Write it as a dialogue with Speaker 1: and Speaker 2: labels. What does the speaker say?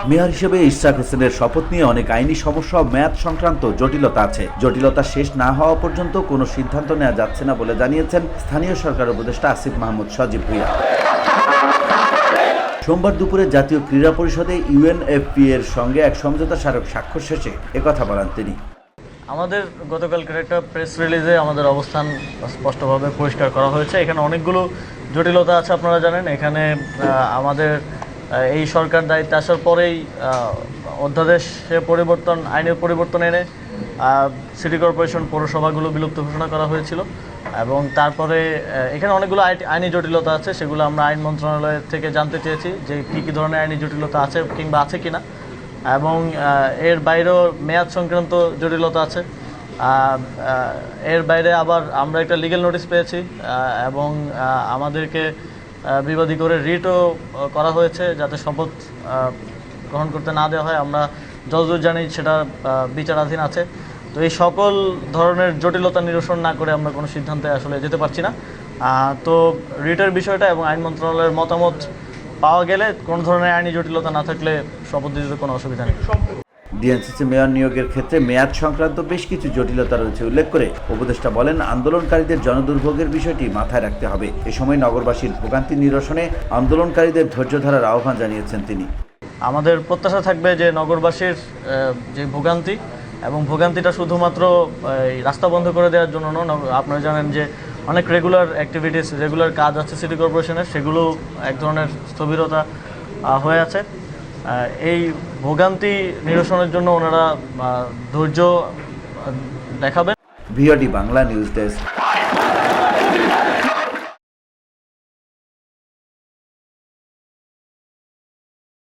Speaker 1: Mayor হিসেবে ইশরাক হোসেনের শপথ নিয়ে অনেক আইনি সমস্যা ও মেয়াদ সংক্রান্ত জটিলতা আছে। জটিলতা শেষ না হওয়া পর্যন্ত কোনো সিদ্ধান্ত নেওয়া যাচ্ছে না বলে জানিয়েছেন স্থানীয় সরকার উপদেষ্টা আসিফ মাহমুদ সজীব ভুঁইয়া। সোমবার দুপুরে জাতীয় ক্রীড়া পরিষদে ইউএনএফপি এর সঙ্গে এক সমঝোতা স্মারক স্বাক্ষর শেষে একথা বলেন তিনি।
Speaker 2: আমাদের গতকালকের একটা প্রেস রিলিজে আমাদের অবস্থান স্পষ্টভাবে পরিষ্কার করা হয়েছে। এখানে অনেকগুলো জটিলতা আছে, আপনারা জানেন। এখানে আমাদের এই সরকার দায়িত্বে আসার পরেই অধ্যাদেশে পরিবর্তন, আইনের পরিবর্তন এনে সিটি কর্পোরেশন পৌরসভাগুলো বিলুপ্ত ঘোষণা করা হয়েছিল এবং তারপরে এখানে অনেকগুলো আইনি জটিলতা আছে, সেগুলো আমরা আইন মন্ত্রণালয় থেকে জানতে চেয়েছি যে কী ধরনের আইনি জটিলতা আছে কিংবা আছে কিনা, এবং এর বাইরেও মেয়াদ সংক্রান্ত জটিলতা আছে। এর বাইরে আবার আমরা একটা লিগ্যাল নোটিশ পেয়েছি এবং আমাদেরকে বিবাদী করে রিটও করা হয়েছে যাতে শপথ গ্রহণ করতে না দেওয়া হয়। আমরা যতদূর জানি সেটা বিচারাধীন আছে। তো এই সকল ধরনের জটিলতা নিরসন না করে আমরা কোনো সিদ্ধান্তে আসলে যেতে পারছি না। তো রিটের বিষয়টা এবং আইন মন্ত্রণালয়ের মতামত পাওয়া গেলে কোনো ধরনের আইনি জটিলতা না থাকলে শপথ দিতে কোনো অসুবিধা নেই।
Speaker 1: ডিএনসিসি মেয়র নিয়োগের ক্ষেত্রে মেয়াদ সংক্রান্ত বেশ কিছু জটিলতা রয়েছে উল্লেখ করে উপদেষ্টা বলেন, আন্দোলনকারীদের জনদুর্ভোগের বিষয়টি মাথায় রাখতে হবে। এ সময় নগরবাসীর ভোগান্তি নিরসনে আন্দোলনকারীদের ধৈর্য ধরার আহ্বান জানিয়েছেন তিনি।
Speaker 2: আমাদের প্রত্যাশা থাকবে যে নগরবাসীর যে ভোগান্তি এবং ভোগান্তিটা শুধুমাত্র রাস্তা বন্ধ করে দেওয়ার জন্য নয়। আপনারা জানেন যে অনেক রেগুলার অ্যাক্টিভিটিস, রেগুলার কাজ আছে সিটি কর্পোরেশনের, সেগুলো এক ধরনের স্থবিরতা হয়ে আছে। এই ভোগান্তি নিরসনের জন্য ওনারা ধৈর্য দেখাবেন।
Speaker 1: VOD Bangla news desk.